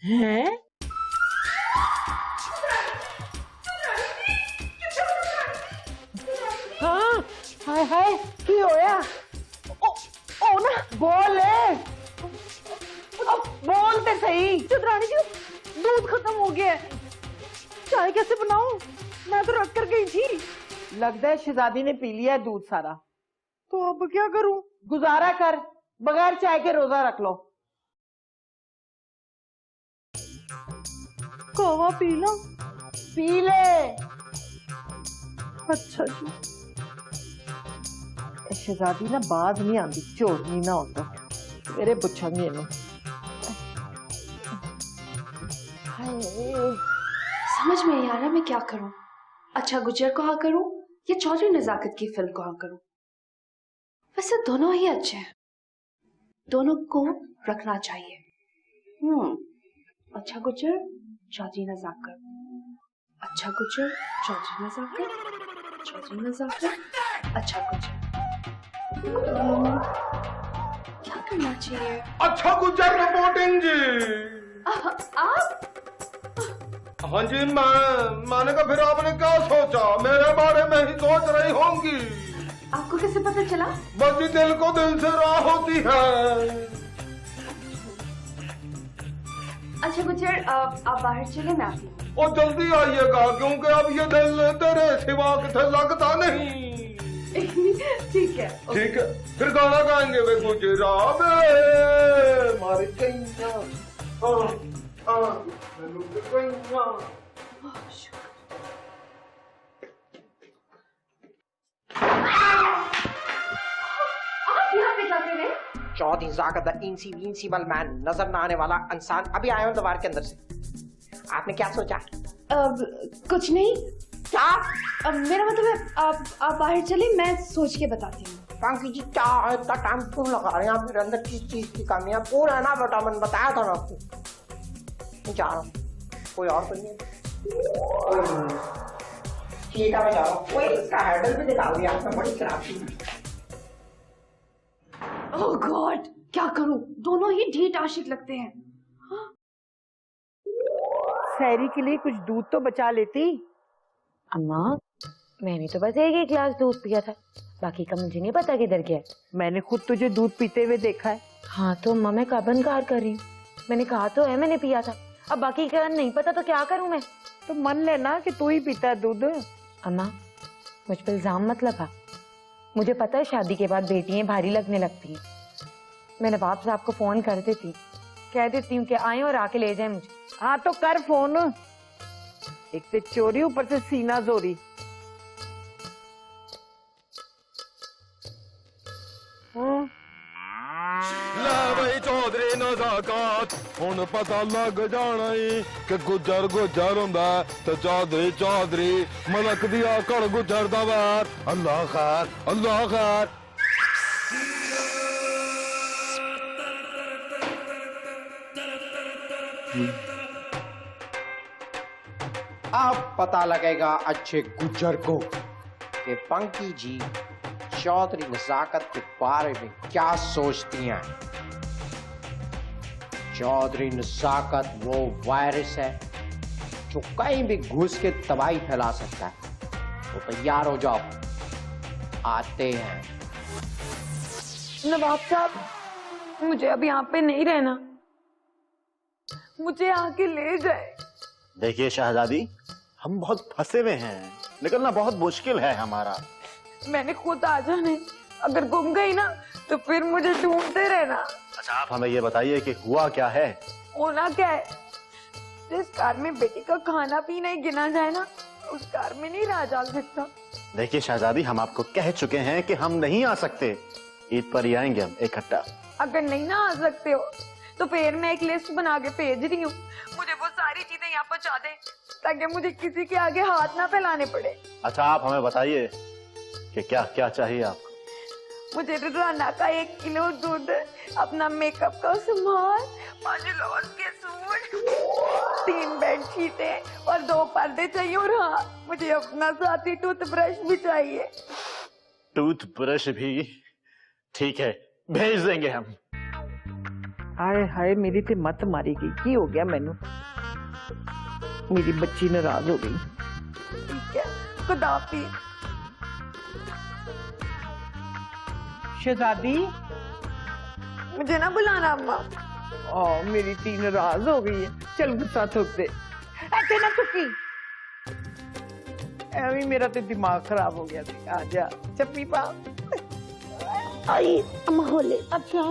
हैं? हाँ, हाय हाय की होया? ओ ना बोल ले, बोल ते सही। चंद्राणी जी, दूध खत्म हो गया है, चाय कैसे बनाऊं? मैं तो रख कर गई थी। लगता है शहजादी ने पी लिया है दूध सारा। तो अब क्या करूं? गुजारा कर, बगैर चाय के रोजा रख लो। कहवा पी लो? पी ले। अच्छा जी। शहजादी ना बाज नहीं आती, चोरनी ना होता मेरे पुछांगी इन्हें। समझ में नहीं आ रहा मैं क्या करूं। अच्छा गुजर को हाँ करूं या चौधरी नजाकत की फिल्म को हाँ करूं? वैसे दोनों ही अच्छे हैं, दोनों को रखना चाहिए। अच्छा गुजर चौधरी नजाकत, अच्छा गुजर चौधरी नजाकत, चौधरी नजाकत, अच्छा गुजर। क्या करना चाहिए? अच्छा गुजर रिपोर्टिंग जी। आप? हाँ जी, मैंने कहा फिर आपने क्या सोचा? मेरे बारे में ही सोच रही होंगी। आपको कैसे पता चला? बस जी दिल को दिल से राह होती है। अच्छा गुजर आप बाहर चले, मैं आती हूँ। और जल्दी आइएगा क्योंकि अब ये दिल तेरे सिवा किथे लगता नहीं। ठीक है। ठीक है, फिर गाना गाएंगे वे गुजरा बे मारे कैया। चौधरी नजाकत द इनसिविंसिबल मैन, नजर न आने वाला इंसान। अभी आया हूं दीवार के अंदर से। आपने क्या सोचा? कुछ नहीं। क्या? मेरा मतलब है आप बाहर चले, मैं सोच के बताती हूँ। पंकी जी क्या इतना टाइम क्यों लगा रहे हैं? मेरे अंदर किस चीज की कमी है? पूरा है ना बेटा, मैंने बताया था ना आपको। मैं जा रहा हूँ, कोई और तो नहीं। ठीक है मैं जा रहा हूँ। कोई इसका हैंडल भी दिखा दिया आपने, बड़ी खराब थी। ओह गॉड, क्या करूं? दोनों ही ढीठ आशिक लगते हैं। सहरी के लिए कुछ दूध तो बचा लेती। अम्मा मैंने तो बस एक ही गिलास दूध पिया था, बाकी का मुझे नहीं पता किधर गया। मैंने खुद तुझे दूध पीते हुए देखा है। हाँ तो अम्मा मैं कब इनकार कर रही हूँ? मैंने कहा तो है मैंने पिया था, अब बाकी का नहीं पता तो क्या करूँ मैं? तो मन लेना कि तू ही पीता है दूध। अम्मा मुझ पर इल्जाम मत लगा, मुझे पता है शादी के बाद बेटियां भारी लगने लगती हैं। मैं नवाब साहब को फोन कर देती, कह देती हूँ कि आए और आके ले जाए मुझे। हाँ तो कर फोन, एक तो चोरी ऊपर से सीना जोरी। चौधरी नजाकत हुन पता लग जाना ही कि गुजर गुजर हुंदा ते चौधरी चौधरी मलक दिया कड़ गुजर दा वैर। अल्लाह खैर, अल्लाह खैर। अब पता लगेगा अच्छे गुजर को कि पंकी जी चौधरी नजाकत के बारे में क्या सोचती हैं। चौधरी नजाकत वो वायरस है जो कहीं भी घुस के तबाही फैला सकता है। तो तैयार हो जाओ, आते हैं। नवाब साहब मुझे अब यहाँ पे नहीं रहना, मुझे आके ले जाए। देखिए शहजादी, हम बहुत फंसे हुए हैं, निकलना बहुत मुश्किल है हमारा। मैंने खुद आ जाना है, अगर गुम गई ना तो फिर मुझे ढूंढते रहना। अच्छा आप हमें ये बताइए कि हुआ क्या है? होना क्या है? जिस कार में बेटी का खाना पीना ही गिना जाए ना, उस कार में नहीं रहा जा सकता। देखिए शहजादी, हम आपको कह चुके हैं कि हम नहीं आ सकते, ईद पर ही आएंगे हम इकट्ठा। अगर नहीं ना आ सकते हो तो फिर मैं एक लिस्ट बना के भेज रही हूँ, मुझे वो सारी चीजें यहाँ पहुँचा दें ताकि मुझे किसी के आगे हाथ ना फैलाने पड़े। अच्छा आप हमें बताइए कि क्या क्या चाहिए आपको? मुझे रोजाना का 1 किलो दूध, अपना मेकअप का सामान, 5 लॉस के सूट, 3 बेडशीटें और 2 पर्दे चाहिए। और हाँ, मुझे अपना साथी टूथब्रश भी चाहिए। टूथब्रश भी? ठीक है, भेज देंगे हम। हाय हाय मेरी ते मत मारी गई, की हो गया मैनू? मेरी बच्ची नाराज हो गई। ठीक है, खुदा हाफिज। शहजादी, मुझे ना बुलाना अम्मा। मेरी धी नाराज हो गई है। चल गुस्सा थूक दे, ऐसे ना थुकी। ऐਵੇਂ मेरा तो दिमाग खराब हो गया थी। आ जा चप्पी पा। आई अम्मा होले। अच्छा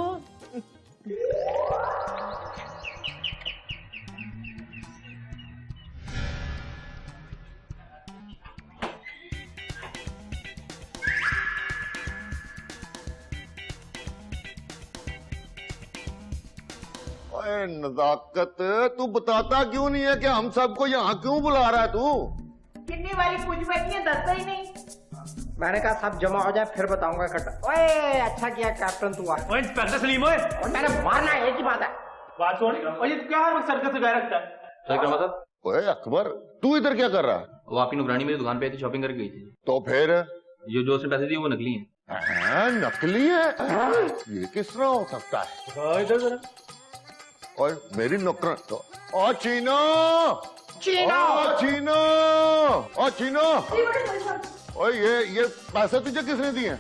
ओए नजाकत, तू बताता क्यों नहीं है कि हम सबको यहाँ क्यों बुला रहा है तू? कितनी बारी पूछ बैठी है, दसता ही नहीं। मैंने कहा सब जमा हो जाए फिर बताऊंगा इकट्ठा। ओए अच्छा किया कैप्टन तू आ। ओए इंस्पेक्टर सलीम, ओए और मैंने मारना एक ही बात है। बात सुन। ओए क्या हर वक्त सर्कस लगाए रखता है? सर क्या मतलब? ओए अकबर, तू इधर क्या कर रहा है? वो आपकी नुकरानी मेरी दुकान पे आई थी, शॉपिंग करके गई थी। तो फिर जो उसने पैसे दिए वो नकली हैं। नकली है? ये किस तरह हो सकता है? इधर जरा। और मेरी नौकर ओ चीनो, चीनो, ओ चीनो, ओ चीनो। ओए ये पैसे तुझे किसने दिए?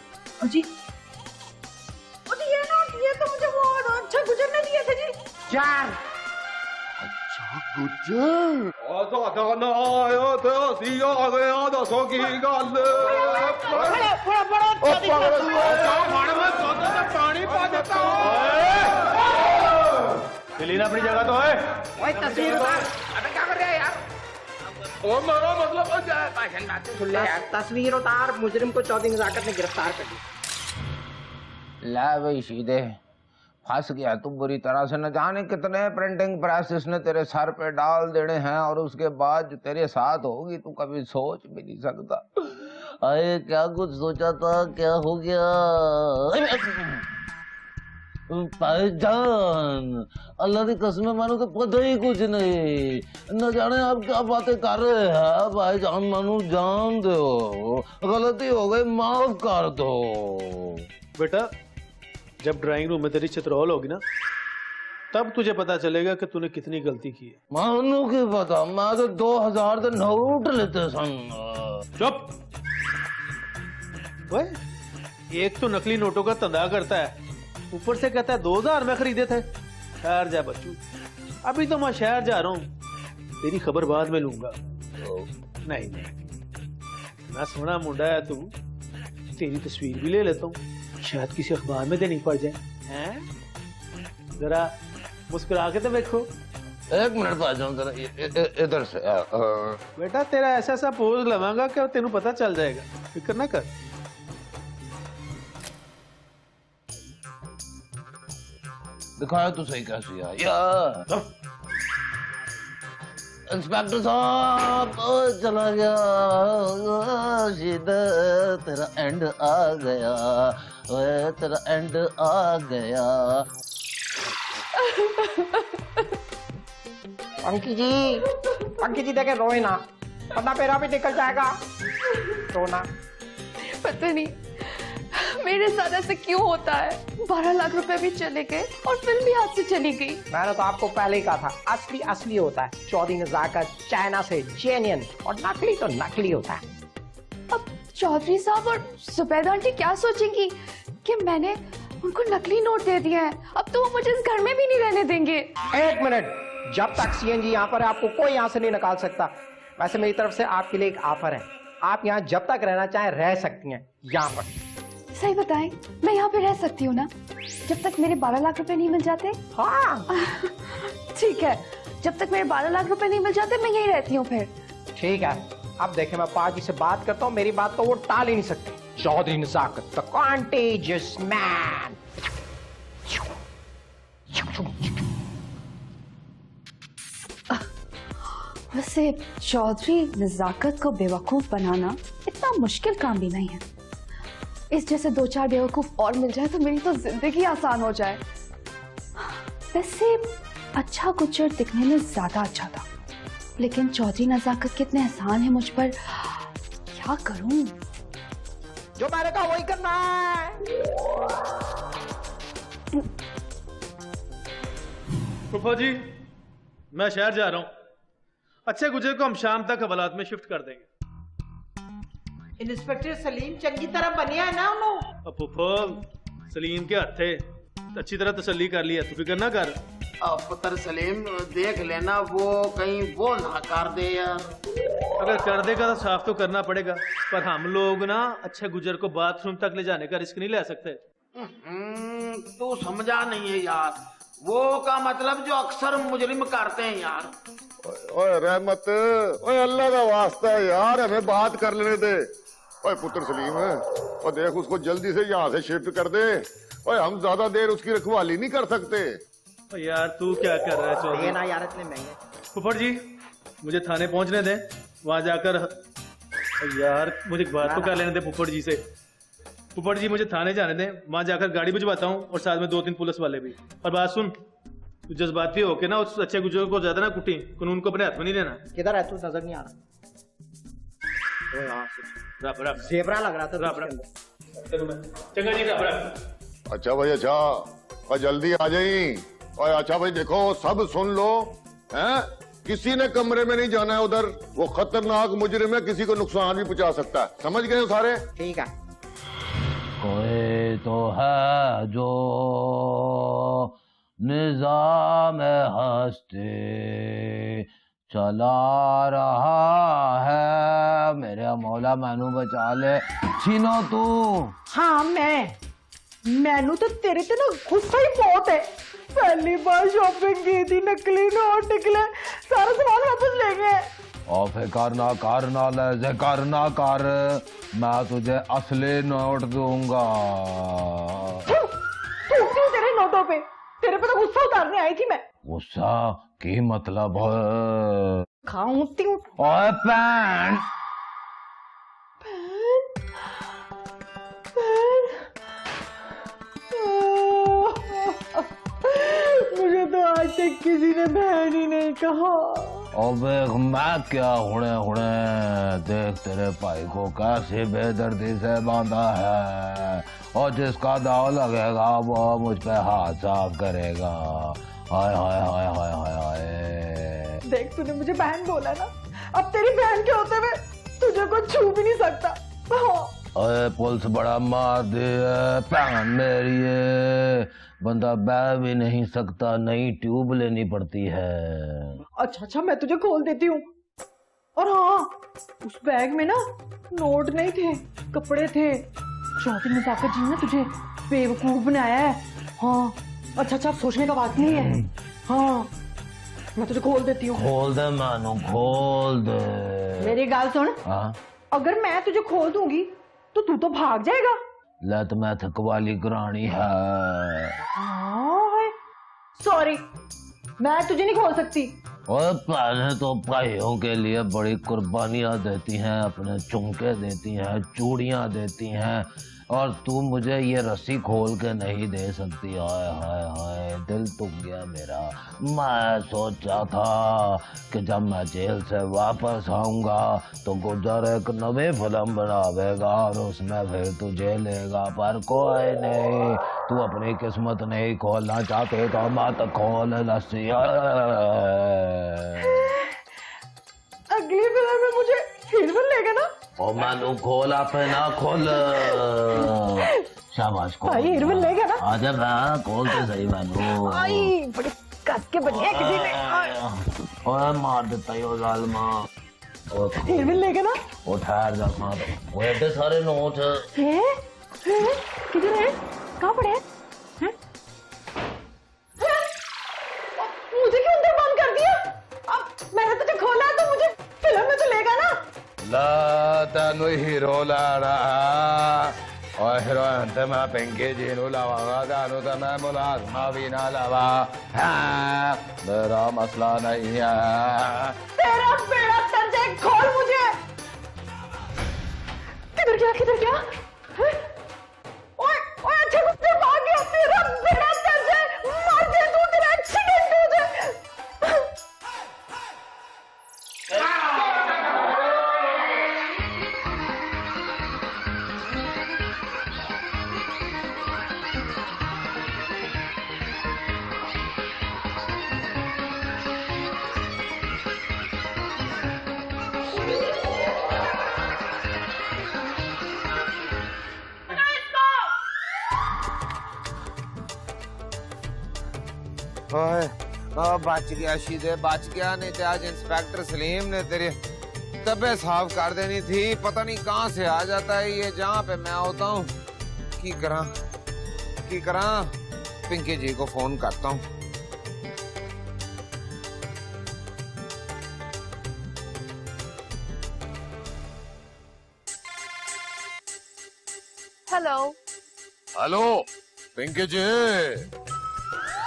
जी ये तो मुझे वो अच्छा गुजर ने दिए थे जी। चार गुजर लीना अपनी जगह तो है। ओए तस्वीर उतार। अबे क्या कर रहा है यार? ओ मेरा मतलब सुन ले यार, तस्वीर उतार। मुजरिम को चौधरी नजाकत ने गिरफ्तार कर लिया। ला भाई सीधे फंस गया तू बुरी तरह से। न जाने कितने प्रिंटिंग प्रेस इसने तेरे सर पे डाल देने हैं, और उसके बाद जो तेरे साथ होगी तू कभी सोच भी नहीं सकता। अरे क्या कुछ सोचा था, क्या हो गया? भाईजान अल्लाह की कसम मानो तो पता ही कुछ नहीं। न जाने आप क्या बातें कर रहे हैं भाईजान। मानो जान दो, गलती हो गई, माफ कर दो। बेटा जब ड्राइंग रूम में तेरी चित्रौल होगी ना, तब तुझे पता चलेगा कि तूने कितनी गलती की है। मानो की पता, मैं तो 2000 के नोट लेते सन। चुप। ओए एक तो नकली नोटों का धंधा करता है, ऊपर से कहता है 2000 में खरीदे थे। ठहर जा बच्चू, अभी तो मैं शहर जा रहा हूँ, तेरी खबर बाद में लूंगा। नहीं नहीं, ना सोना मुंडा है तू, तेरी तस्वीर भी ले लेता हूँ, शायद किसी अखबार में देनी पड़ जाए। हैं जरा मुस्कुरा के तो देखो। एक मिनट भाईजान जरा इधर से। बेटा तेरा ऐसा ऐसा पोज लगाऊंगा कि तेनू पता चल जाएगा, फिक्र ना कर। दिखाया तो सही कैसे यार। इंस्पेक्टर साहब चला गया, सीधा तेरा एंड आ गया, तेरा एंड आ गया। पंकी जी देखे रोए ना, पता पेरा भी निकल जाएगा। रोना पता नहीं मेरे साथ ऐसे क्यों होता है। 12 लाख रुपए भी चले गए और फिल्म भी हाथ से चली गई। मैंने तो आपको पहले ही कहा था, असली असली होता है। चौधरी नजाकत चाइना से जेन्युइन, और नकली तो नकली होता है। अब चौधरी साहब और सुबैदा आंटी क्या सोचेंगी कि मैंने उनको नकली नोट दे दिया है। अब तो वो मुझे इस घर में भी नहीं रहने देंगे। एक मिनट, जब तक सीएनजी यहाँ पर है आपको कोई यहाँ से नहीं निकाल सकता। वैसे मेरी तरफ से आपके लिए एक ऑफर है, आप यहाँ जब तक रहना चाहें रह सकती हैं यहाँ पर। सही बताएं, मैं यहाँ पे रह सकती हूँ ना, जब तक मेरे 12 लाख रुपए नहीं मिल जाते? हाँ ठीक है, जब तक मेरे 12 लाख रुपए नहीं मिल जाते मैं यही रहती हूँ फिर। ठीक है, अब देखें मैं पाजी से बात करता हूँ, मेरी बात तो वो टाल ही नहीं सकते। Chaudhary Nazakat the contagious man. वैसे चौधरी नजाकत को बेवकूफ बनाना इतना मुश्किल काम भी नहीं है। इस जैसे 2-4 बेवकूफ और मिल जाए तो मेरी तो जिंदगी आसान हो जाए। वैसे अच्छा गुज्जर दिखने में ज्यादा अच्छा था, लेकिन चौधरी नजाकत कितने एहसान है मुझ पर। क्या करूं? जो मैंने कहा वही करना है। फूफा जी मैं शहर जा रहा हूँ। अच्छे गुजर को हम शाम तक हवालात में शिफ्ट कर देंगे। इंस्पेक्टर सलीम चंगी तरह बनिया है ना उन्होंने। अब फूफा सलीम के हाथ थे, अच्छी तरह तसल्ली कर लिया, तू फिक्र ना कर। पुत्र सलीम देख लेना वो कहीं वो ना कर दे यार। अगर कर देगा तो साफ तो करना पड़ेगा, पर हम लोग ना अच्छे गुजर को बाथरूम तक ले जाने का रिस्क नहीं ले सकते। तू समझा नहीं है यार, वो का मतलब जो अक्सर मुजरिम करते हैं यार। ओए रहमत, ओए अल्लाह का वास्ता है यार, हमें बात कर लेने दे। ओए पुत्र सलीम, और देख उसको जल्दी से यहाँ से शिफ्ट कर दे। ओए हम ज्यादा देर उसकी रखवाली नहीं कर सकते। यार तू क्या कर रहा है चौधरी? ना यार इतने महंगे। फुफड़ जी मुझे थाने पहुंचने दे, वहां जाकर यार मुझे एक बात तो कर लेने दे फुफड़ जी से। फुफड़ जी मुझे थाने जाने दे, वहां जाकर गाड़ी भिजवाता हूँ और साथ में 2-3 पुलिस वाले भी। और बात सुन, तू जज्बाती होके ना उस अच्छे गुजर को ज्यादा ना कुटी, कानून को अपने हाथ में नहीं लेना। किधर है तू? नजर नहीं आ रहा। रब रब जेबरा लग रहा था रब रब चंगा जी रब रब। अच्छा भाई अच्छा, और जल्दी आ जाई। और अच्छा भाई देखो सब सुन लो, हैं? किसी ने कमरे में नहीं जाना है उधर, वो खतरनाक मुजरिम है, किसी को नुकसान भी पहुंचा सकता है। समझ गए हो सारे? ठीक है। कोई तो है जो निजाम हस्ती चला रहा है, मेरे मौला मैनू बचा ले। छीनो तू। हाँ मैनू तो तेरे ते ना गुस्सा ही बहुत है। पहली बार शॉपिंग की थी, नकली नोट निकले, सारा सामान वापस ले गए। और फिर करना लैसे करना कर, मैं तुझे असली नोट दूंगा। थूकती हूँ तेरे नोटों पे, तेरे पे तो गुस्सा उतारने आई थी मैं। गुस्सा की मतलब है? खाऊंती हूँ। ओए पैन मुझे तो आज तक किसी ने बहन ही नहीं कहा। अबे मैं क्या हुणे देख तेरे भाई को कैसे बेदर्दी से बांधा है, और जिसका दाव लगेगा वो मुझ पे हाथ साफ करेगा। हाय हाय हाय हाय हाय हाय। देख तूने मुझे बहन बोला ना, अब तेरी बहन के होते हुए तुझे कोई छू भी नहीं सकता। हाँ। अरे पुलिस बड़ा मार दे, पैन मेरी है, बंदा बह भी नहीं सकता, नई ट्यूब लेनी पड़ती है। अच्छा मैं तुझे खोल देती हूँ। और हाँ, उस बैग में ना नोट नहीं थे, कपड़े थे। चौधरी नजाकत जी ने तुझे बेवकूफ बनाया है। हाँ अच्छा अब सोचने का बात नहीं है। हाँ मैं तुझे खोल देती हूँ। खोल दे मानो, खोल दे। मेरी गाल सुन। हाँ? अगर मैं तुझे खोल दूंगी तो तू तो भाग जाएगा। लत मैं थकवाली करानी है। सॉरी मैं तुझे नहीं खोल सकती। और पहले तो भाइयों के लिए बड़ी कुर्बानियां देती हैं, अपने चुमके देती हैं, चूड़ियां देती हैं, और तू मुझे ये रस्सी खोल के नहीं दे सकती। हाय हाय हाय, दिल टूट गया मेरा। मैं सोचा था कि जब मैं जेल से वापस आऊंगा तो गुजर एक नवी फिल्म बनावेगा और उसमें फिर तुझे लेगा, पर कोई नहीं, तू अपनी किस्मत नहीं खोलना चाहते तो मत खोल लस्सी। अगली फिल्म में मुझे हिरवन लेगा ना? ओ मानू खोल, आप ना खोल। शाबाश खोल। भाई हिरवन लेगा ना? आजा मैं खोल तो सही मानू। आई बड़ी कस के बढ़िया किसी ने। ओए मार देता ही वो जालमा। हिरवन लेगा ना? वो ठहर जा मार। वो ऐसे सारे नोट है? किधर है? कहाँ पड़े हैं? मुझे क्यों अंदर बंद कर दिया? अब मैंने तुझे खोला है तो मुझे फिल्म में तो लेगा ना? ला तेनू हीरो लाना, और हीरोइन ते मैं पिंकी जी नू लावांगा, तेनू ते मैं मुलाजमा भी ना लावा। हाँ, मेरा मसला नहीं है। तेरा बेड़ा तर जाए, खोल मुझे। किधर गया? ओए अच्छा गुस्से में आ गया, तेरा बेड़ा तर जाए, मर जाए तू, तेरा एक्सीडेंट हो जाए। ओए बच गया शीदे, बच गया। नहीं तो आज इंस्पेक्टर सलीम ने तेरी तबे साफ कर देनी थी। पता नहीं कहाँ से आ जाता है ये जहाँ पे मैं होता हूँ। की करा पिंकी जी को फोन करता हूँ। हेलो। हेलो पिंकी जी।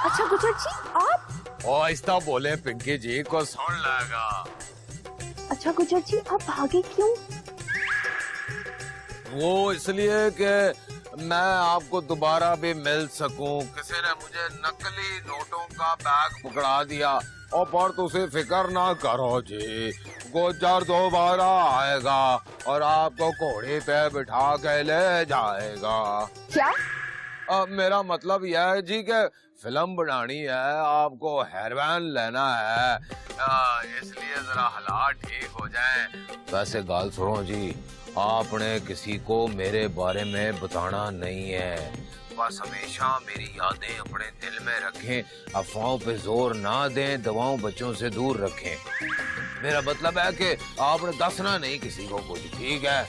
अच्छा गुजर जी आप? ओ आहिस्ता बोले, पिंकी जी को सुन लेगा। अच्छा गुजर जी आप भागे क्यों? वो इसलिए कि मैं आपको दोबारा भी मिल सकूं। किसी ने मुझे नकली नोटों का बैग पकड़ा दिया और पर तुझे फिक्र ना करो जी, गुजर दोबारा आएगा और आपको घोड़े पे बिठा के ले जाएगा। क्या? मेरा मतलब यह है जी कि फिल्म बनानी है, आपको हेरोइन लेना है, इसलिए जरा हालात ठीक हो जाए। वैसे गाल सुनो जी, आपने किसी को मेरे बारे में बताना नहीं है। बस हमेशा मेरी यादें अपने दिल में रखें, अफवाहों पे जोर ना दें, दवाओं बच्चों से दूर रखें। मेरा मतलब है कि आपने दसना नहीं किसी को कुछ, ठीक है?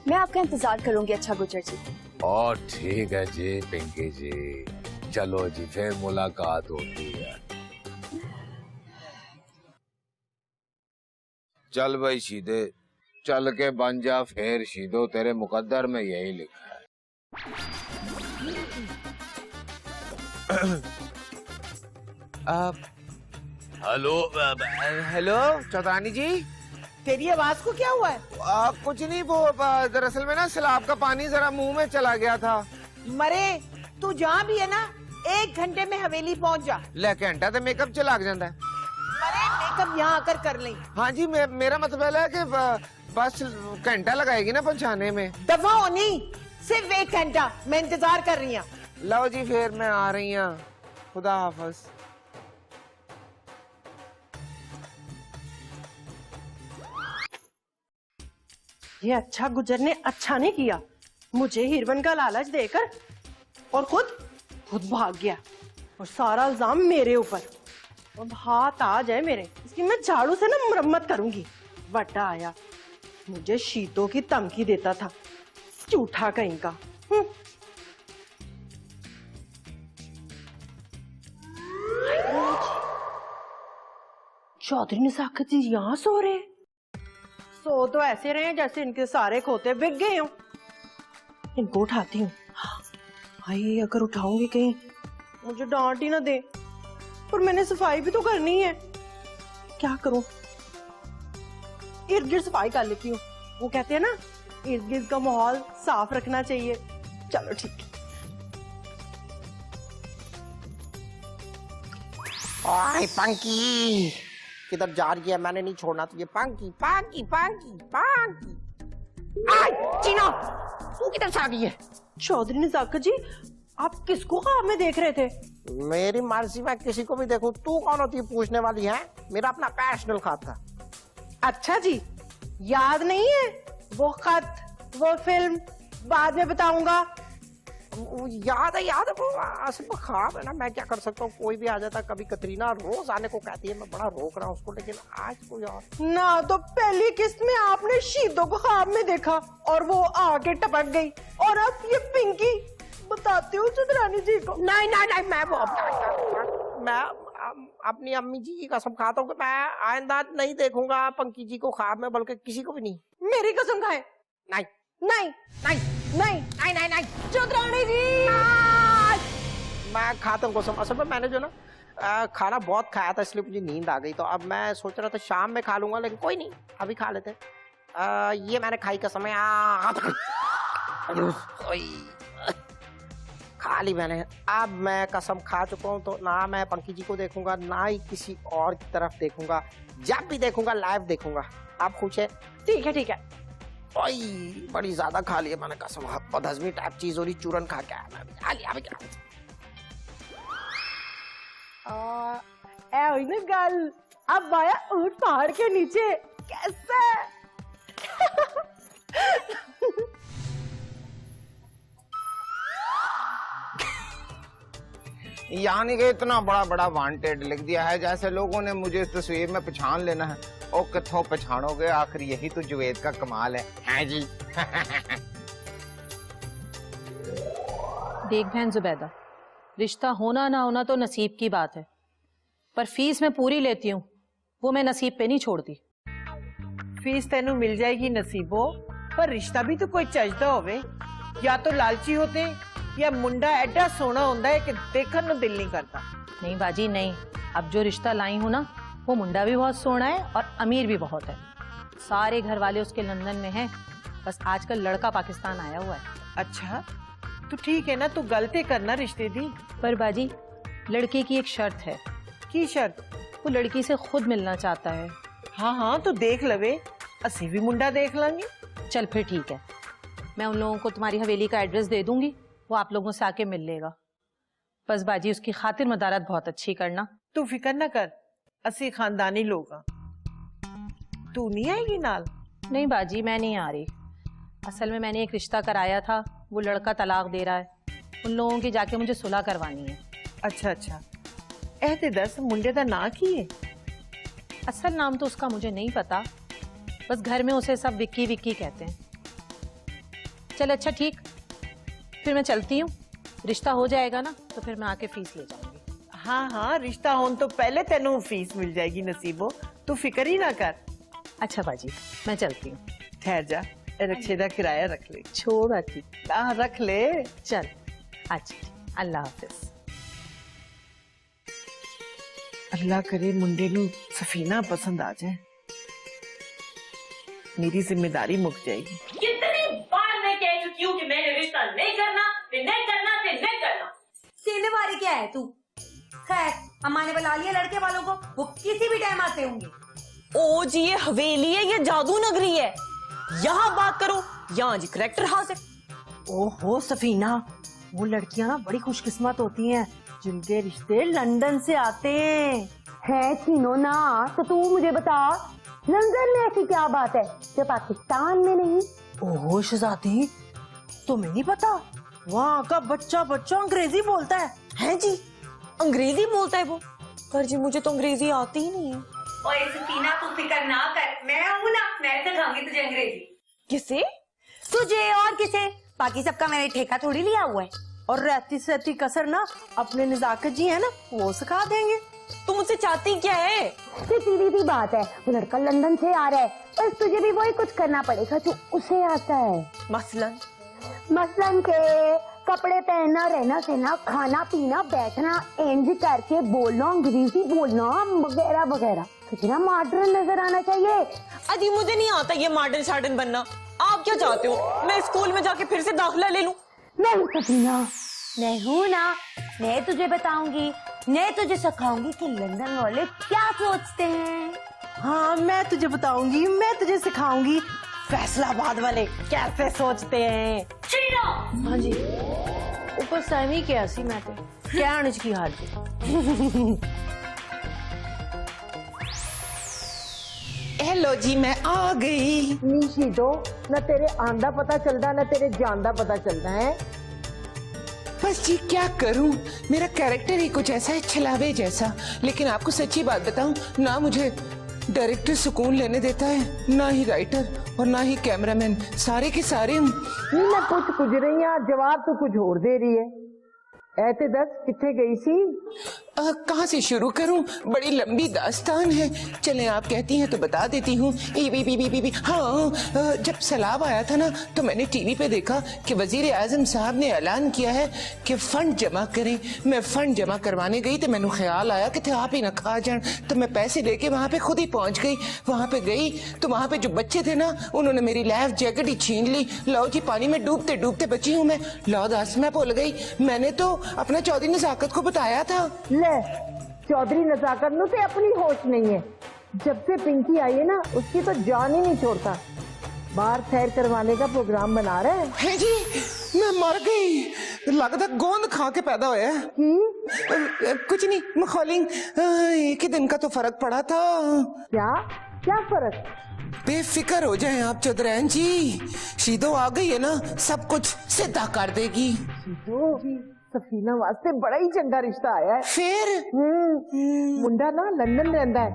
मैं आपका इंतजार करूंगी। अच्छा गुजर जी। और ठीक है जी पिंकी जी, चलो जी फिर मुलाकात होती है। चल भाई शीदे, चल के बन जा फिर शीदो, तेरे मुकद्दर में यही लिखा है। हेलो चौधरानी जी। तेरी आवाज को क्या हुआ है? कुछ नहीं, वो दरअसल में ना सैलाब का पानी जरा मुंह में चला गया था। मरे तू जहाँ भी है ना 1 घंटे में हवेली पहुँच जा। ले घंटा तो मेकअप च लग जाता है। मरे मेकअप यहाँ आकर कर ले। हाँ जी, मेरा मतलब है कि बस घंटा लगाएगी ना पहुंचाने में। दफा होनी, सिर्फ 1 घंटा। मैं इंतजार कर रही हूँ। लो जी फिर मैं आ रही हूँ, खुदा हाफिज। ये अच्छा गुजर ने अच्छा नहीं किया, मुझे हीरोइन का लालच देकर और खुद भाग गया और सारा इल्जाम मेरे ऊपर। अब हाथ आ जाए मेरे, इसकी मैं झाड़ू से ना मुरम्मत करूंगी। बट्टा आया, मुझे शीतों की धमकी देता था, झूठा कहीं का। चौधरी नज़ाकत जी यहाँ सो रहे हैं। सो तो ऐसे रहे जैसे इनके सारे खोते बिक गए हों। इनको उठाती हूँ। भाई अगर उठाऊंगी कहीं मुझे डांट ही ना दे, और मैंने सफाई भी तो करनी है। क्या करूं? इर्द गिर्द सफाई कर लेती हूँ। वो कहते हैं ना इर्द गिर्द का माहौल साफ रखना चाहिए। चलो ठीक है। ओए पंकी, किधर जा रही है? मैंने नहीं छोड़ना तुझे। पंकी पंकी पंकी पंकी। आई चीना, तू किधर से आ गई है? चौधरी नज़ाकत जी, आप किसको ख्वाब में देख रहे थे? मेरी मर्जी, मैं किसी को भी देखूं। तू कौन होती है पूछने वाली है? मेरा अपना पर्सनल खत था। अच्छा जी, याद नहीं है वो खत, वो फिल्म? बाद में बताऊंगा। याद है वो असल में ख्वाब है ना, मैं क्या कर सकता हूँ। कोई भी आ जाता। कभी कतरीना रोज आने को कहती है, मैं बड़ा रोक रहा हूँ उसको, लेकिन आज कोई और ना। तो पहली किस्त में आपने शीतों को ख्वाब में देखा और वो आके टपक गई, और अब ये पिंकी। बताती हूँ चौधरानी जी को। नहीं नहीं नहीं, मैं अपनी अम्मी जी की कसम खाता हूँ कि मैं आइंदा नहीं देखूंगा पंकी जी को ख्वाब में, बल्कि किसी को भी नहीं। मेरी कसम खाए। नहीं नहीं नहीं नहीं नहीं नहीं नहीं चौधरानी जी, मैं खाता हूँ कसम। असल में मैंने जो ना खाना बहुत खाया था, इसलिए मुझे नींद आ गई। तो अब मैं सोच रहा था शाम में खा लूंगा, लेकिन कोई नहीं, अभी खा लेते। ये मैंने खाई कसम है। खा ली मैंने। अब मैं कसम खा चुका हूँ, तो ना मैं पंकी जी को देखूंगा, ना ही किसी और की तरफ देखूंगा। जब भी देखूंगा लाइव देखूंगा। आप खुश है? ठीक है ठीक है। ओए बड़ी ज्यादा खा लिया मैंने कसम। बदहजमी टाइप चीज हो रही, चूरन खा के आया मैं। खा लिया अभी क्या। ना गल, अब आया ऊंट पहाड़ के नीचे। कैसे? यानी कि इतना बड़ा बड़ा वांटेड लिख दिया है जैसे लोगों ने मुझे इस तस्वीर में पहचान लेना है। ओ किथों पहचानोगे, आखिर यही तो जुवेद का कमाल है जी। देख बहन जुबैदा, रिश्ता होना ना होना तो नसीब की बात है, पर फीस मैं पूरी लेती हूँ, वो मैं नसीब पे नहीं छोड़ती। फीस तेनू मिल जाएगी नसीबो, पर रिश्ता भी तो कोई चजदा होवे। या तो लालची होते या मुंडा एडा सोना होता है कि देखने को दिल नहीं करता। नहीं बाजी नहीं, अब जो रिश्ता लाई हूँ ना, वो मुंडा भी बहुत सोना है और अमीर भी बहुत है। सारे घर वाले उसके लंदन में हैं, बस आजकल लड़का पाकिस्तान आया हुआ है। अच्छा तो ठीक है ना, तू गलती करना रिश्ते दी। पर बाजी लड़के की एक शर्त है। की शर्त? वो लड़की से खुद मिलना चाहता है। हाँ हाँ तो देख लवे, असी भी मुंडा देख लांगे। चल फिर ठीक है, मैं उन लोगों को तुम्हारी हवेली का एड्रेस दे दूंगी, वो आप लोगों से आके मिल लेगा। बस बाजी उसकी खातिर मदारत बहुत अच्छी करना। तू फिक्र न कर, असी खानदानी लोग हाँ। तू नहीं आएगी नाल? नहीं बाजी मैं नहीं आ रही, असल में मैंने एक रिश्ता कराया था, वो लड़का तलाक दे रहा है, उन लोगों की जाके मुझे सुलह करवानी है। अच्छा अच्छा, ऐसे दस मुंडे का ना की है? असल नाम तो उसका मुझे नहीं पता, बस घर में उसे सब विक्की विक्की कहते हैं। चल अच्छा ठीक, फिर मैं चलती हूँ, रिश्ता हो जाएगा ना तो फिर मैं आके फीस ले जाऊंगी। हाँ हाँ, रिश्ता होने तो पहले तेनू फीस मिल जाएगी नसीबो, तू फिक्र ही ना कर। अच्छा बाजी मैं चलती हूँ। ठहर जा, रिक्शे का किराया रख ले। छोड़ आती। हाँ रख ले। चल अच्छा, अल्लाह हाफिज। अल्लाह करे मुंडे नू सफीना पसंद आ जाए, मेरी जिम्मेदारी मुक जाएगी। कितनी बार मैं कह चुकी हूँ कि मैंने रिश्ता नहीं करना, नहीं करना, नहीं करना। तीन बार क्या है तू? खैर अम्मा ने बुला लिया लड़के वालों को, वो किसी भी टाइम आते होंगे। ओ जी ये हवेली है, ये जादू नगरी है, यहाँ बात करो, यहाँ जी करेक्टर हाउस है। ओहो सफीना, वो लड़कियां ना बड़ी खुशकिस्मत होती हैं जिनके रिश्ते लंदन से आते हैं। छीनो ना, तो तू मुझे बता, लंदन में ऐसी क्या बात है जो पाकिस्तान में नहीं? ओहो शहजादी, तुम्हें नहीं पता, वहाँ का बच्चा बच्चा अंग्रेजी बोलता है। हैं जी, अंग्रेजी बोलता है वो? पर जी मुझे तो अंग्रेजी आती ही नहीं है। ओए सफीना तू फिक्र ना कर, मैं हूँ ना, मैं सिखाऊंगी तुझे अंग्रेजी। किसे? तुझे और किसे, बाकी सबका मैंने ठेका थोड़ी लिया हुआ है। और रहती सहती कसर ना अपने नजाकत जी है ना, वो सिखा देंगे। तुम मुझसे चाहती क्या है? ये सीधी सी बात है, वो लड़का लंदन से आ रहा है, बस तुझे भी वही कुछ करना पड़ेगा जो उसे आता है। मसलन के कपड़े पहनना, रहना सहना, खाना पीना, बैठना, एंज करके बोलना, अंग्रेजी बोलना वगैरह वगैरह। तुझे ना मॉडर्न नजर आना चाहिए। अजी मुझे नहीं आता ये मॉडर्न शार्डन बनना। आप क्या चाहते हो, मैं स्कूल में जाके फिर से दाखिला ले लूं? नहीं सफीना, मैं हूँ ना, मैं तुझे बताऊंगी, मैं तुझे सिखाऊंगी कि लंदन वाले क्या सोचते हैं। हाँ मैं तुझे बताऊंगी, मैं तुझे सिखाऊंगी फैसलाबाद वाले कैसे सोचते हैं। हाँ जी, ऊपर सहमी क्या सी मैं तो क्या अनुज की हाल जी। हेलो जी, मैं आ गई। नीशी दो, न तेरे आंदा पता चलता न तेरे जानदा पता चलता है। बस जी क्या करूं, मेरा कैरेक्टर ही कुछ ऐसा है, छलावे जैसा। लेकिन आपको सच्ची बात बताऊं ना, मुझे डायरेक्टर सुकून लेने देता है, ना ही राइटर और ना ही कैमरामैन, सारे के सारे। मैं कुछ रही है, जवाब तो कुछ और दे रही है। ऐसे दस किथे गई सी? कहाँ से शुरू करूं, बड़ी लंबी दास्तान है। चलें आप कहती हैं तो बता देती हूँ। हाँ, जब सैलाब आया था ना, तो मैंने टीवी पे देखा कि वजीर आजम साहब ने ऐलान किया है कि फंड जमा करें। मैं फंड जमा करवाने गई तो मैंने ख्याल आया कि थे आप ही ना खा जान, तो मैं पैसे लेके वहाँ पे खुद ही पहुँच गई। वहाँ पे गई तो वहाँ पे जो बच्चे थे ना, उन्होंने मेरी लाइफ जैकेट ही छीन ली। लो जी, पानी में डूबते डूबते बची हूँ मैं। लो दास, मैं भूल गई, मैंने तो अपना चौधरी नजाकत को बताया था। चौधरी नजाकत नु से अपनी होश नहीं है। जब से पिंकी आई है ना, उसकी तो जान ही नहीं छोड़ता। बाहर सैर करवाने का प्रोग्राम बना रहे हैं जी। मैं मर गई, लगता गोंद खा के पैदा होया। कुछ नहीं, मखौलिंग, एक ही दिन का तो फर्क पड़ा था। क्या फर्क? बेफिक्र हो जाएं आप चौधरी जी, शीदो आ गई है ना, सब कुछ सीधा कर देगी। सफीना वास्ते बड़ा ही चंगा रिश्ता आया है। फिर मुंडा ना लंदन रहंदा है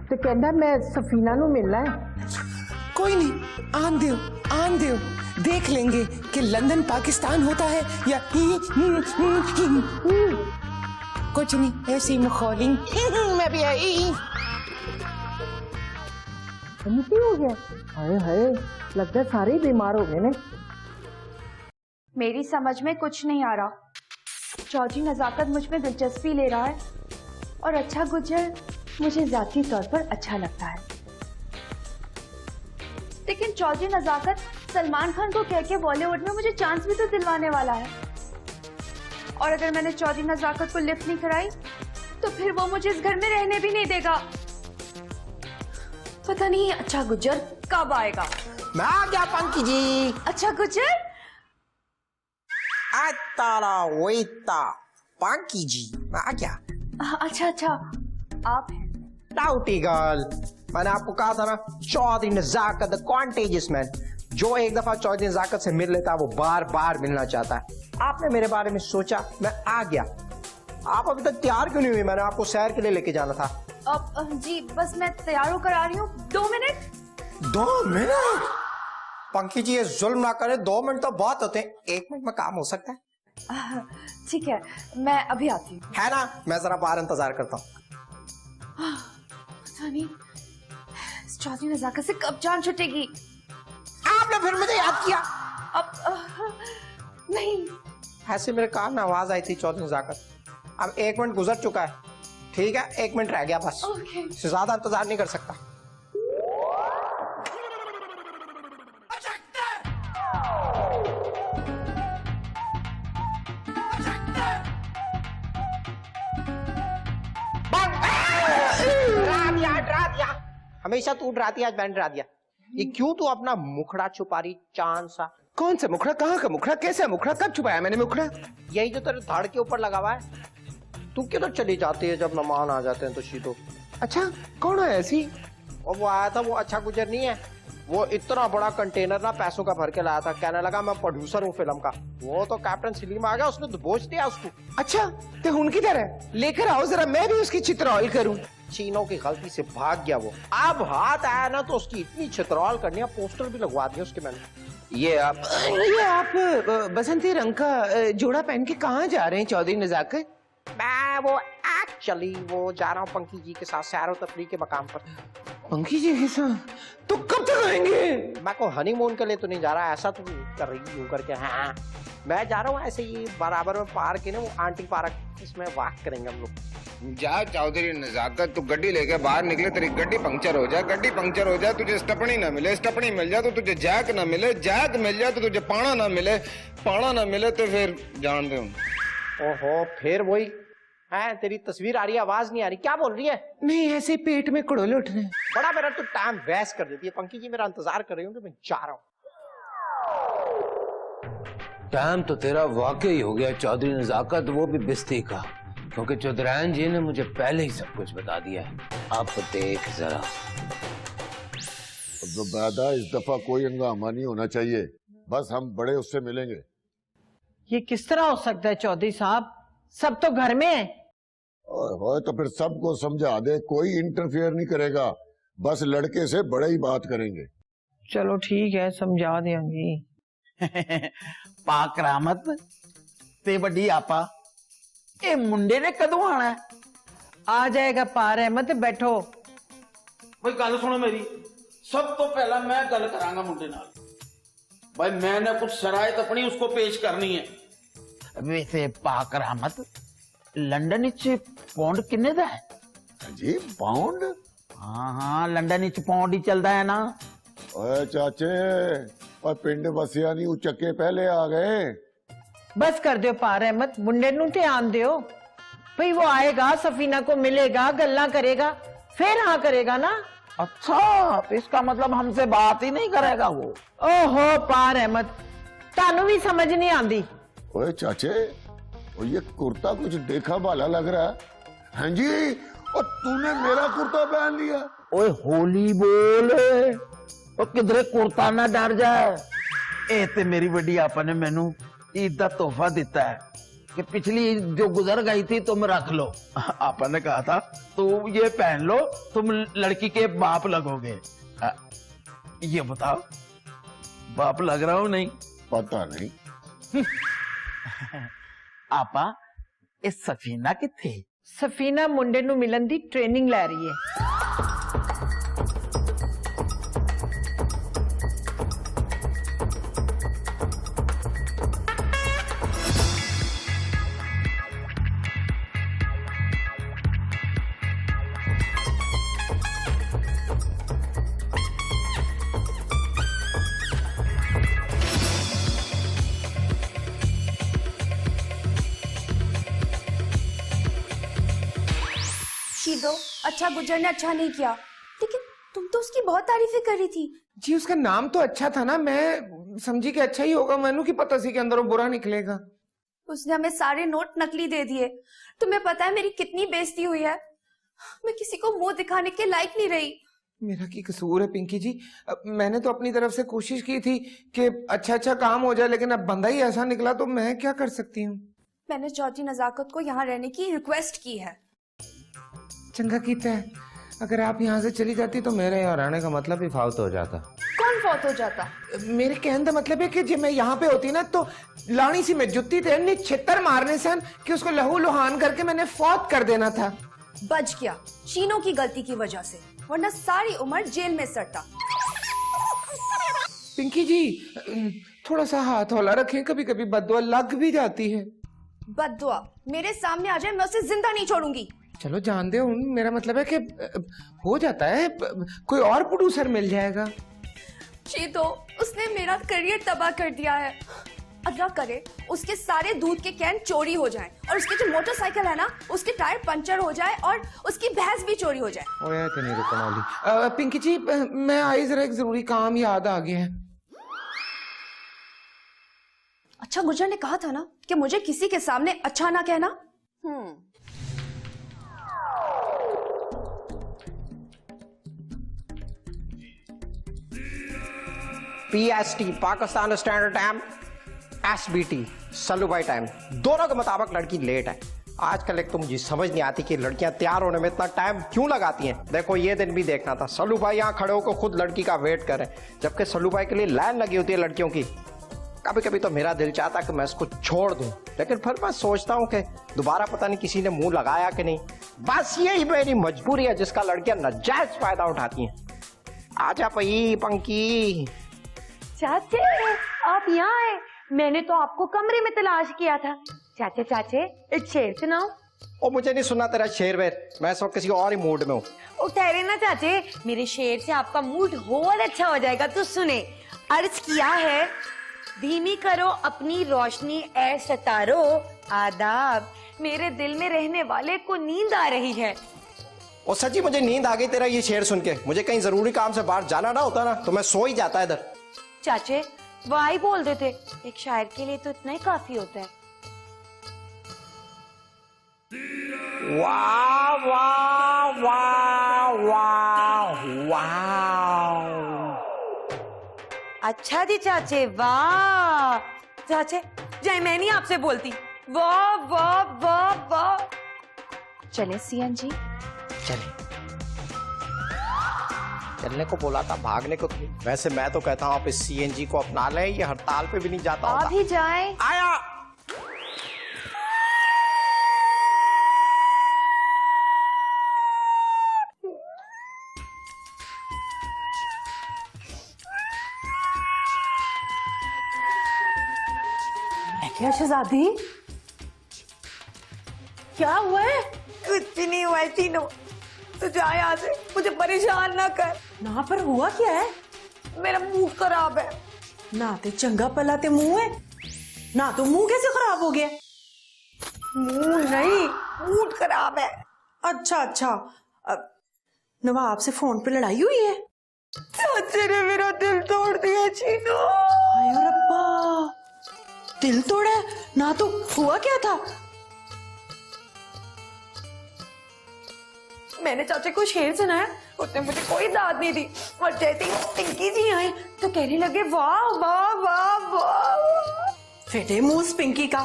ते कहंदा मैं सफीना नु मिलना है। कोई नहीं, आन दो, देख लेंगे कि लंदन पाकिस्तान होता है या कुछ नहीं, ऐसी मखौली। मैं भी आई। हो गया? हाय हाय, लगता है सारे ही बीमार हो गए ने। मेरी समझ में कुछ नहीं आ रहा। चौधरी नजाकत मुझ में दिलचस्पी ले रहा है और अच्छा गुजर मुझे जाती तौर पर अच्छा लगता है, लेकिन चौधरी नजाकत सलमान खान को कह के बॉलीवुड में मुझे चांस भी तो दिलवाने वाला है। और अगर मैंने चौधरी नजाकत को लिफ्ट नहीं कराई तो फिर वो मुझे इस घर में रहने भी नहीं देगा। पता नहीं अच्छा गुजर कब आएगा। मैं आ गया पंकी जी। अच्छा गुजर तारा वोइता पंकी जी, मैं आ गया। अच्छा आप हैं। डाउटी गर्ल, मैंने आपको कहा था ना, Chaudhary Nazakat the contagious man. जो एक दफा चौधरी नजाकत से मिल लेता है वो बार बार मिलना चाहता है। आपने मेरे बारे में सोचा, मैं आ गया। आप अभी तक तैयार क्यों नहीं हुई? मैंने आपको सैर के लिए लेके जाना था। अब जी बस मैं तैयार होकर आ रही हूँ। 2 मिनट। 2 मिनट? पंकी जी ये जुल्म ना करे, 2 मिनट तो बहुत होते हैं, 1 मिनट में काम हो सकता है। ठीक है, मैं अभी आती हूँ। है ना, मैं जरा बाहर इंतजार करता हूँ। पता नहीं इस चौधरी नजाकत से कब जान छुटेगी। आपने फिर मुझे याद किया। अब नहीं, ऐसे मेरे कान में आवाज आई थी चौधरी नजाकत। अब 1 मिनट गुजर चुका है, ठीक है, 1 मिनट रह गया बस। इससे ज्यादा इंतजार नहीं कर सकता। डरा दिया, हमेशा तू डराती, आज मैंने डरा दिया। ये क्यों तू अपना मुखड़ा छुपा रही चांद सा? कौन सा मुखड़ा? कहाँ का मुखड़ा? कैसा मुखड़ा? कब छुपाया मैंने मुखड़ा? यही जो तेरे धड़ के ऊपर लगा हुआ है। तू क्यों तो चली जाती है जब मेहमान आ जाते हैं तो शीतो। अच्छा, कौन है ऐसी? और वो आया था, वो अच्छा गुजर नहीं है, वो इतना बड़ा कंटेनर ना पैसों का भर के लाया था। कहने लगा मैं प्रोड्यूसर हूँ फिल्म का। वो तो कैप्टन सलीम आ गया, उसने तो बोझ दिया उसको। अच्छा, तो उनकी तरह लेकर आओ जरा, मैं भी उसकी चित्रौल करूं। चीनों की गलती से भाग गया वो। अब हाथ आया ना तो उसकी इतनी चित्रौल करनी है, पोस्टर भी लगवा दिया उसके मैंने। ये आप बसंती रंग का जोड़ा पहन के कहाँ जा रहे हैं चौधरी नजाकत? मैं वो एक्चुअली वो जा रहा हूँ पंकी जी के साथ सैर और तफरीह के मकाम पर। पंकी जी के साथ? तो कब तक आएंगे? मैं को हनीमून के लिए तो नहीं जा रहा, ऐसा तो कर रही हूँ करके। हाँ, मैं जा रहा हूँ ऐसे ही बराबर में पार्क है ना, वो आंटी पार्क, इसमें वॉक करेंगे हम लोग। जा चौधरी नजाकत, तू गड्डी लेके बाहर निकले, तेरी गड्डी पंक्चर हो जाए, गड्डी पंक्चर हो जाए, तुझे स्टपनी ना मिले, स्टपनी मिल जाए तो तुझे जैक ना मिले, जैक मिल जाए तो तुझे पाना ना मिले, पाना ना मिले तो फिर जान दे। ओहो, फिर वही है, तेरी तस्वीर आ रही है, आवाज नहीं आ रही, क्या बोल रही है? नहीं, ऐसे पेट में कड़ोले उठ रहे। बड़ा मेरा तो टाइम वेस्ट कर देती है पंकी जी। मेरा इंतजार कर रही हूँ कि मैं जा रहा हूँ। टाइम तो तेरा वाकई हो गया चौधरी नजाकत, वो भी बिस्ती का, क्योंकि चौधरायन जी ने मुझे पहले ही सब कुछ बता दिया है। आप देख जरा। ज़ुबैदा, इस दफा कोई हंगामा नहीं होना चाहिए, बस हम बड़े उससे मिलेंगे। ये किस तरह हो सकता है चौधरी साहब, सब तो घर में है। हो तो फिर सबको समझा दे, कोई इंटरफेयर नहीं करेगा, बस लड़के से बड़े ही बात करेंगे। चलो ठीक है, समझा देंगे। पाक रहमत ते बड़ी आपा, ये मुंडे ने कदों आना है? आ जाएगा पार अहमद, बैठो। भाई गल सुनो मेरी, सब तो पहला मैं गल करांगा मुंडे नाल। भाई मैंने कुछ शरायत अपनी उसको पेश करनी है। वैसे पाक रहमत, लंदन पौंड किन्ने दा है? जी पाउंड? हाँ, लंदन पौंड ही चलता है ना। ओए चाचे, और पिंड बसिया नहीं उचक्के पहले आ गए। बस कर दो पार अहमद, मुंडे नू ध्यान दियो। भाई वो आएगा, सफीना को मिलेगा, गल्ला करेगा, फिर हाँ करेगा ना। अच्छा, तो इसका मतलब हमसे बात ही नहीं करेगा वो? ओहो पार अहमद, तानू भी समझ नहीं आती। ओए चाचे, और ये कुर्ता कुछ देखा वाला लग रहा है। हाँ जी, और तूने मेरा कुर्ता पहन लिया। ओए होली बोल, और किधरे कुर्ता ना डर जाए। ए ते मेरी बड़ी आपा ने मैनू ईद दा तोहफा दिता है, कि पिछली जो गुजर गई थी तुम रख लो। आपा ने कहा था तुम ये पहन लो, तुम लड़की के बाप लगोगे। ये बताओ बाप लग रहा हूं नहीं? पता नहीं। आपा इस सफीना किथे? सफीना मुंडे नु मिलन दी ट्रेनिंग ले रही है। शीदो, अच्छा गुजर ने अच्छा नहीं किया, लेकिन तुम तो उसकी बहुत तारीफें कर रही थी। जी उसका नाम तो अच्छा था ना, मैं समझी कि अच्छा ही होगा, मैनू की पता सी के अंदर वो बुरा निकलेगा। उसने हमें सारे नोट नकली दे दिए। तुम्हें पता है मेरी कितनी बेइज्जती हुई है? मैं किसी को मुंह दिखाने के लायक नहीं रही। मेरा की कसूर है पिंकी जी? मैंने तो अपनी तरफ से कोशिश की थी कि अच्छा अच्छा काम हो जाए, लेकिन अब बंदा ही ऐसा निकला तो मैं क्या कर सकती हूँ। मैंने चौधरी नजाकत को यहाँ रहने की रिक्वेस्ट की है। चंगा कीता है, अगर आप यहाँ से चली जाती तो मेरे यहाँ रहने का मतलब ही फाउत हो जाता। कौन फौत हो जाता? मेरे कहने का मतलब है कि जब मैं यहाँ पे होती ना तो लानी सी में जुत्ती थे छितर मारने सन कि उसको लहू लुहान करके मैंने फौत कर देना था। बच गया चीनों की गलती की वजह से, वरना सारी उम्र जेल में सड़ता। पिंकी जी थोड़ा सा हाथ हौला रखें, कभी कभी बददुआ लग भी जाती है। बददुआ मेरे सामने आ जाए मैं उसे जिंदा नहीं छोड़ूंगी। चलो जान दे, मेरा मतलब है कि हो जाता है, कोई और प्रोड्यूसर मिल जाएगा। जी तो उसने मेरा करियर तबाह कर दिया है। अल्लाह करे उसके सारे दूध के कैन चोरी हो जाएं और उसकी जो मोटरसाइकिल है ना उसके टायर पंचर हो जाए और उसकी भैंस भी चोरी हो जाए। ओए इतनी रुकन वाली। पिंकी जी मैं आई, जरा एक जरूरी काम याद आ गया है। अच्छा गुजर ने कहा था ना कि मुझे किसी के सामने अच्छा ना कहना। PST Pakistan standard time, SBT Salubai time, दोनों के मुताबिक लड़की लेट है। आजकल एक तो मुझे समझ नहीं आती कि लड़कियां तैयार होने में इतना टाइम क्यों लगाती हैं। देखो ये दिन भी देखना था, सलू भाई यहाँ खड़े होकर खुद लड़की का वेट करें, जबकि सलू भाई के लिए लाइन लगी होती है लड़कियों की। कभी कभी तो मेरा दिल चाहता कि मैं इसको छोड़ दूं, लेकिन फिर मैं सोचता हूँ कि दोबारा पता नहीं किसी ने मुंह लगाया कि नहीं। बस यही मेरी मजबूरी है जिसका लड़कियां नाजायज फायदा उठाती हैं। आजा पई पंकी। चाचे आप यहाँ आए, मैंने तो आपको कमरे में तलाश किया था। चाचे चाचे एक शेर सुनाओ। ओ मुझे नहीं सुनना तेरा शेर वेर, मैं इस वक्त किसी और ही मूड में हूँ। ओ ठहरे ना चाचे, मेरे शेर से आपका मूड और अच्छा हो जाएगा। तो सुने, अर्ज किया है धीमी करो अपनी रोशनी ए सितारो, आदाब मेरे दिल में रहने वाले को नींद आ रही है। ओ सच्ची मुझे नींद आ गई तेरा ये शेर सुन के। मुझे कहीं जरूरी काम से बाहर जाना ना होता ना तो मैं सो ही जाता इधर। चाचे वाह बोल देते, एक शायर के लिए तो इतना ही काफी होता है। वाह वाह वाह वाह वाह। अच्छा जी चाचे, वाह चाचे जाए मैं नहीं आपसे बोलती। वाह वाह वाह वाह। चले सीएन जी? चले, चलने को बोला था, भागने को तो। वैसे मैं तो कहता हूँ आप इस CNG को अपना लें, ये हड़ताल पे भी नहीं जाता होता। आप ही जाएं। आया। क्या शहजादी, क्या हुआ है? कुछ भी नहीं हुआ है तीनों, तो जा यहाँ से, मुझे परेशान ना कर। ना पर हुआ क्या है? मेरा मुंह खराब है। ना ते चंगा पला ते मुंह है ना, तो मुंह कैसे खराब हो गया? मुंह नहीं, मूड खराब है। अच्छा अच्छा, नवाब से फोन पे लड़ाई हुई है? चाचे ने मेरा दिल तोड़ दिया चीनू। आयो रब्बा, दिल तोड़ा है? ना तो हुआ क्या था? मैंने चाचे को शेर सुनाया, उसने मुझे कोई दाद नहीं दी, और जैसे ही पिंकी जी आए तो कहने लगे वाह वाह वाह वाह। फेटे मुंह पिंकी का,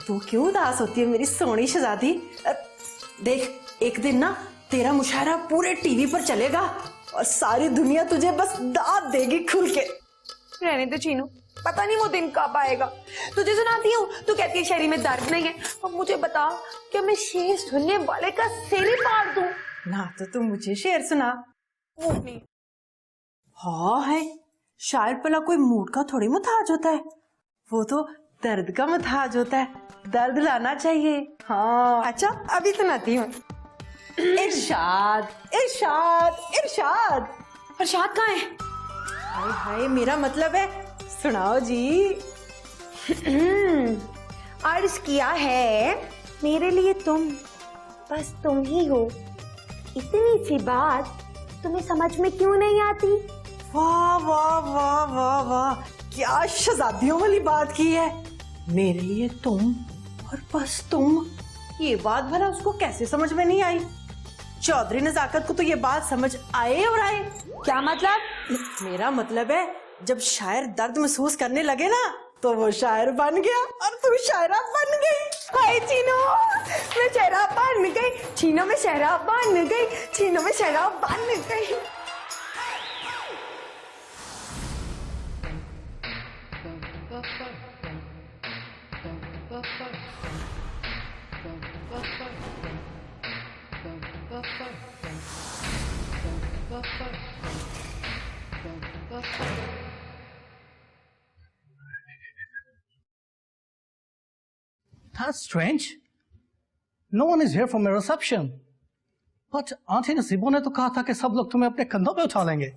तू क्यों उदास होती है मेरी सोनी शहजादी? देख एक दिन ना तेरा मुशायरा पूरे टीवी पर चलेगा और सारी दुनिया तुझे बस दाद देगी खुल के। रहने दे चीनू, पता नहीं वो दिन कब आएगा। तुझे सुनाती हूँ, तू कहती है शहरी में दर्द नहीं है। अब मुझे बता क्या मैं शेर सुनने वाले का सिर ही फाड़ दूं? ना तो तू मुझे शेर सुना। नहीं हाँ है, शायर भला कोई मूड का थोड़ी मुताज होता है, वो तो दर्द का मुताज होता है। दर्द लाना चाहिए। हाँ अच्छा अभी सुनाती हूँ। इरशाद इरशाद इरशाद। इरशाद कहाँ है? हाय हाय मेरा मतलब है, सुनाओ जी। अर्ज किया है मेरे लिए तुम, बस तुम ही हो। इतनी सी बात तुम्हें समझ में क्यों नहीं आती? वाह वाह वाह वाह वाह, क्या शहजादियों वाली बात की है। मेरे लिए तुम और बस तुम, ये बात भला उसको कैसे समझ में नहीं आई? चौधरी नजाकत को तो ये बात समझ आए और आए। क्या मतलब? मेरा मतलब है जब शायर दर्द महसूस करने लगे ना तो वो शायर बन गया और तू शायरा बन गई। हाय चीनो, मैं शहरा बन गई। चीनो में शहरा बन गई। चीनो में शहरा बन गई। That's strange. No one is here from the reception. But aunty Naseebo ने तो कहा था कि सब लोग तुम्हें अपने कंधों पे उठा लेंगे।